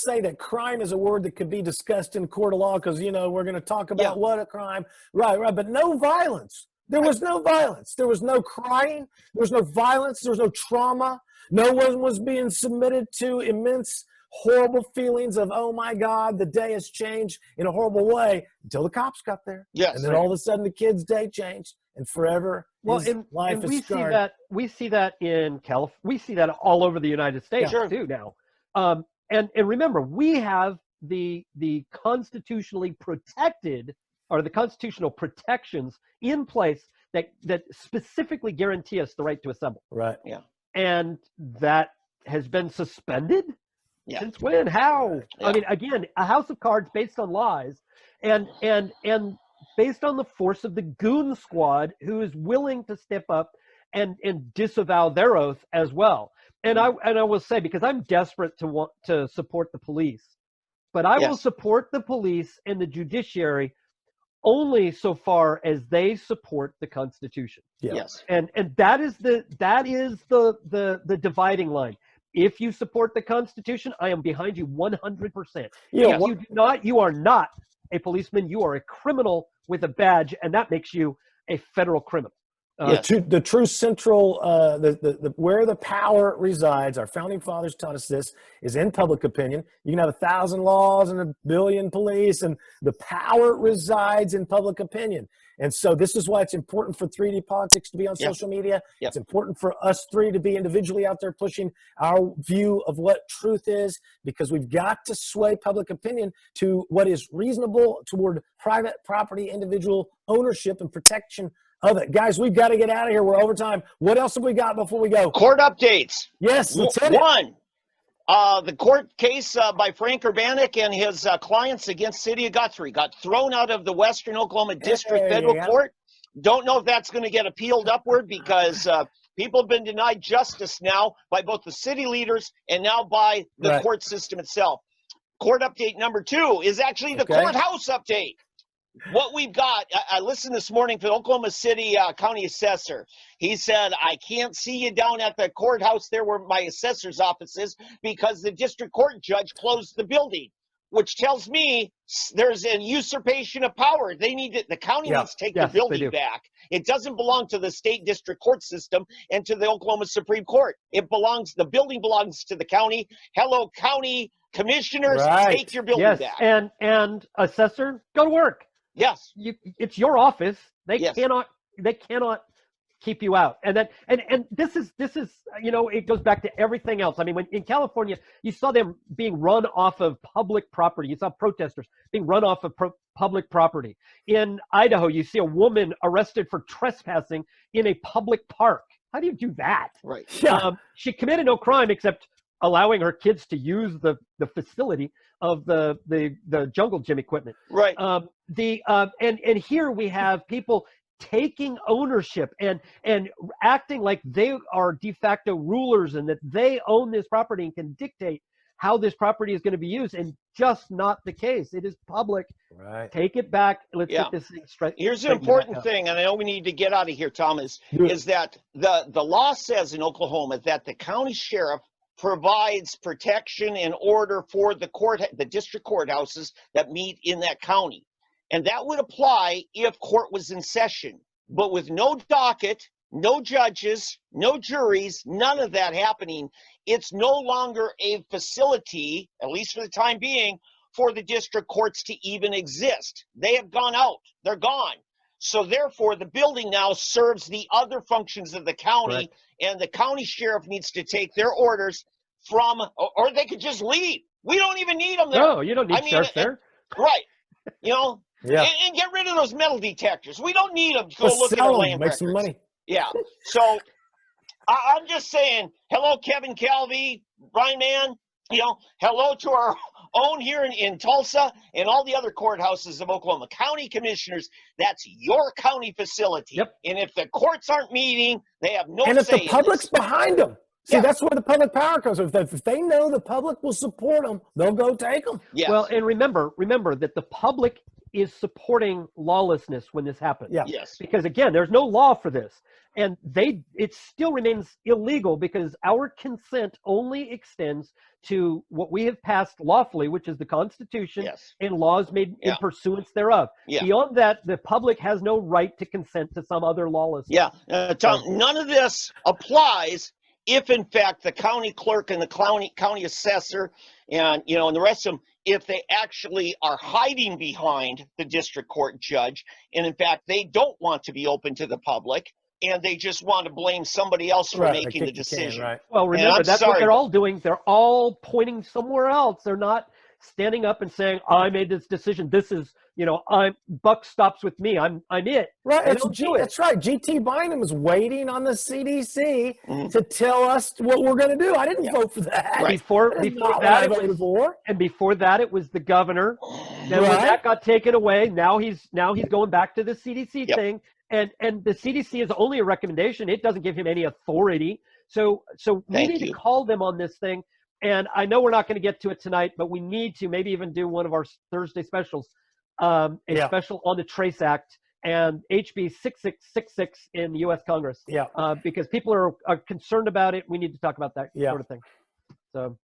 say that crime is a word that could be discussed in court of law, because we're going to talk about what a crime. Right. But no violence. There was no violence. There was no crying. There was no violence. There was no trauma. No one was being submitted to immense, horrible feelings of, oh my God, the day has changed in a horrible way until the cops got there. Yes. And then all of a sudden the kid's day changed and forever his life is scarred. We see that in California. We see that all over the United States too now. And remember, we have the constitutionally protected, or the constitutional protections in place that specifically guarantee us the right to assemble. Right. Yeah. And that has been suspended? Yeah. Since when? How? Yeah. I mean, again, a house of cards based on lies and based on the force of the goon squad who is willing to step up and disavow their oath as well. And I will say, because I'm desperate to want to support the police, but I will support the police and the judiciary only so far as they support the Constitution. Yeah. Yes. And that is the dividing line. If you support the Constitution, I am behind you 100%. Yeah, if you do not, you are not a policeman. You are a criminal with a badge, and that makes you a federal criminal. The true central, where the power resides, our founding fathers taught us this, is in public opinion. You can have 1,000 laws and 1 billion police, and the power resides in public opinion. And so this is why it's important for 3D Politics to be on social media. It's important for us three to be individually out there pushing our view of what truth is, because we've got to sway public opinion to what is reasonable toward private property, individual ownership, and protection of it. Guys, we've got to get out of here. We're over time. What else have we got before we go? Court updates. Yes, let's hit it. One, the court case by Frank Urbanek and his clients against City of Guthrie got thrown out of the Western Oklahoma District Federal Court. Don't know if that's going to get appealed upward, because people have been denied justice now by both the city leaders and now by the court system itself. Court update number 2 is actually the courthouse update. What we've got, I listened this morning to the Oklahoma City County Assessor. He said, I can't see you down at the courthouse there where my assessor's office is, because the district court judge closed the building, which tells me there's an usurpation of power. They need to, the county needs to take the building back. It doesn't belong to the state district court system and to the Oklahoma Supreme Court. The building belongs to the county. Hello, county commissioners, take your building back. And assessor, go to work. Yes, it's your office. They cannot keep you out. And this is it goes back to everything else. I mean, when in California you saw them being run off of public property, you saw protesters being run off of public property. In Idaho, you see a woman arrested for trespassing in a public park. How do you do that? Right. She committed no crime except allowing her kids to use the facility of the jungle gym equipment. Right. And here we have people taking ownership and acting like they are de facto rulers and that they own this property and can dictate how this property is going to be used, and just not the case. It is public. Right. Take it back. Let's get this thing straight. Here's the important thing, and I know we need to get out of here, Thomas, is that the law says in Oklahoma that the county sheriff provides protection and order for the district courthouses that meet in that county. And that would apply if court was in session. But with no docket, no judges, no juries, none of that happening, it's no longer a facility, at least for the time being, for the district courts to even exist. They have gone out. They're gone. So therefore, the building now serves the other functions of the county, and the county sheriff needs to take their orders from, or they could just leave. We don't even need them there. No, you don't need sheriff there. Right. And get rid of those metal detectors. We don't need them to go look at our land records. Make some money. Yeah. So I'm just saying, hello, Kevin Calvi, Brian Mann. Hello to our own here in Tulsa and all the other courthouses of Oklahoma. County commissioners, that's your county facility. Yep. And if the courts aren't meeting, they have no say. And if the public's behind them. See, that's where the public power comes. If they know the public will support them, they'll go take them. Yes. Well, and remember that the public is supporting lawlessness when this happens. Yeah. Yes. Because again, there's no law for this. And it still remains illegal because our consent only extends to what we have passed lawfully, which is the Constitution Yes. and laws made in Yeah. pursuance thereof. Yeah. Beyond that, the public has no right to consent to some other lawlessness. Yeah. Tom, none of this applies if, in fact, the county clerk and the county assessor and, and the rest of them, if they actually are hiding behind the district court judge, and in fact, they don't want to be open to the public, and they just want to blame somebody else for Right, making the kick the can, decision. right. Well, remember, I'm that's what sorry, they're but- all doing. They're all pointing somewhere else. They're not standing up and saying, I made this decision. This is, buck stops with me. I'm it. Right, They don't do it. that's right. GT Bynum is waiting on the CDC Mhm. to tell us what we're going to do. I didn't vote for that. Right. Before That is before not what that, I it voted was, for. and before that, it was the governor. Then when Right. that got taken away, now he's going back to the CDC Yep. thing. And the CDC is only a recommendation. It doesn't give him any authority. So we Thank need you. to call them on this thing. And I know we're not going to get to it tonight, but we need to maybe even do one of our Thursday specials, a special on the Trace Act and HB 6666 in the U.S. Congress. Yeah. Because people are concerned about it. We need to talk about that Yeah. sort of thing. So.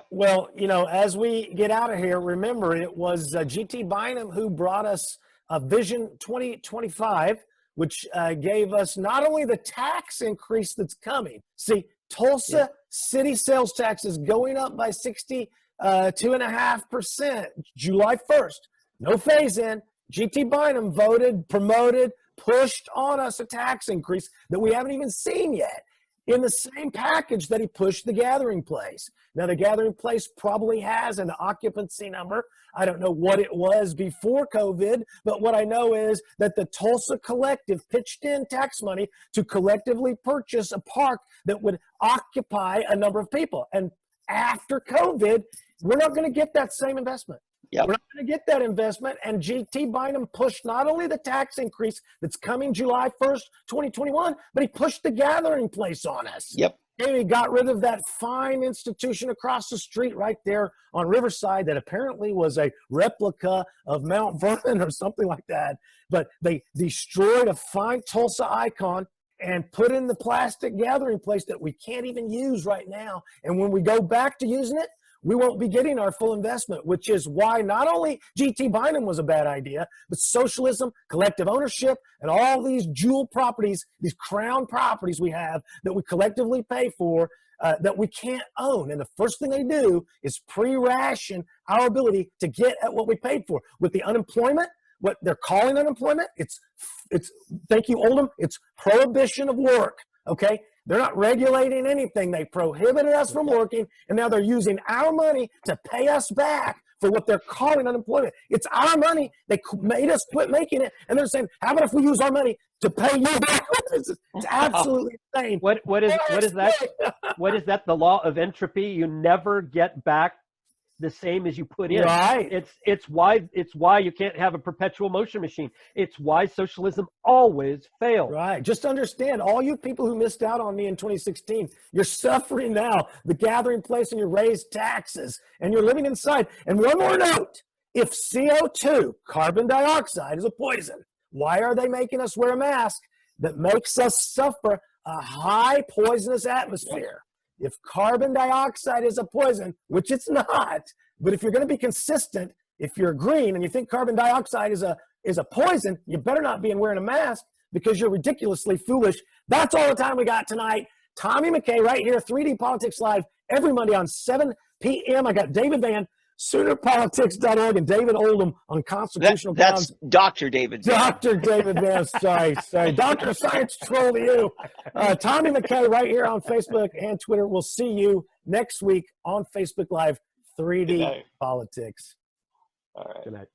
Well, as we get out of here, remember it was GT Bynum who brought us Vision 2025, which gave us not only the tax increase that's coming. See, Tulsa city sales tax is going up by 62.5% July 1st. No phase in. GT Bynum voted, promoted, pushed on us a tax increase that we haven't even seen yet, in the same package that he pushed the gathering place. Now, the gathering place probably has an occupancy number. I don't know what it was before COVID, but what I know is that the Tulsa Collective pitched in tax money to collectively purchase a park that would occupy a number of people. And after COVID, we're not going to get that same investment. Yep. We're not going to get that investment. And GT Bynum pushed not only the tax increase that's coming July 1st, 2021, but he pushed the gathering place on us. Yep. And he got rid of that fine institution across the street right there on Riverside that apparently was a replica of Mount Vernon or something like that. But they destroyed a fine Tulsa icon and put in the plastic gathering place that we can't even use right now. And when we go back to using it, we won't be getting our full investment, which is why not only GT Bynum was a bad idea, but socialism, collective ownership, and all these jewel properties, these crown properties we have that we collectively pay for, that we can't own. And the first thing they do is pre-ration our ability to get at what we paid for. With the unemployment, what they're calling unemployment, it's thank you, Oldham, it's prohibition of work, okay? They're not regulating anything. They prohibited us from working, and now they're using our money to pay us back for what they're calling unemployment. It's our money. They made us quit making it, and they're saying, how about if we use our money to pay you back? It's absolutely insane. What is that? What is that? The law of entropy. You never get back the same as you put in. Right. It's why you can't have a perpetual motion machine. It's why socialism always fails. Right. Just understand, all you people who missed out on me in 2016, you're suffering now. The gathering place and you raised taxes and you're living inside. And one more note, if CO2, carbon dioxide, is a poison, why are they making us wear a mask that makes us suffer a high poisonous atmosphere? If carbon dioxide is a poison, which it's not, but if you're going to be consistent, if you're green and you think carbon dioxide is a poison, you better not be wearing a mask because you're ridiculously foolish. That's all the time we got tonight. Tommy McKay right here, 3D Politics Live, every Monday on 7 p.m. I got David Van, Soonerpolitics.org, and David Oldham on constitutional That's grounds. Dr. David. Dr. David Van, sorry. Dr. Science Troll to you. Tommy McKay right here on Facebook and Twitter. We'll see you next week on Facebook Live, 3D Politics. All right. Good night.